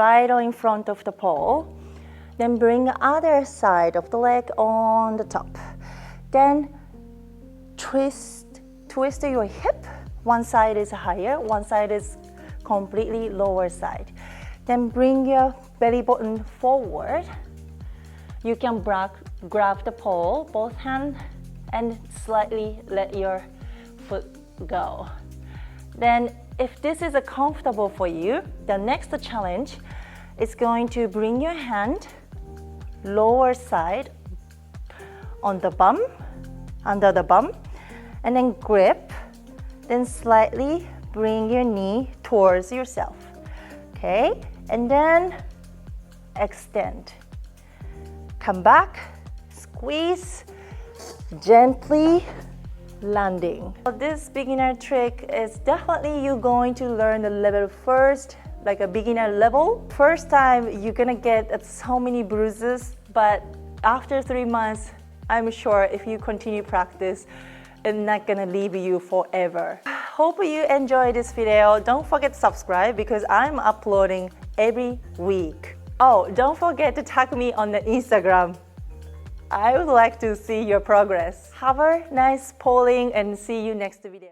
right in front of the pole. Then bring the other side of the leg on the top. Then twist your hip. One side is higher, one side is completely lower side. Then bring your belly button forward. You can grab the pole, both hands, and slightly let your foot go. Then if this is comfortable for you, the next challenge is going to bring your hand lower side on the bum, under the bum, and then grip, then slightly bring your knee towards yourself. Okay, and then extend. Come back, squeeze, gently landing. This beginner trick is definitely you're going to learn the level first, like a beginner level. First time you're gonna get so many bruises, but after 3 months, I'm sure if you continue practice, it's not gonna leave you forever. Hope you enjoyed this video. Don't forget to subscribe because I'm uploading every week. Oh, don't forget to tag me on the Instagram. I would like to see your progress. Have a nice polling and see you next video.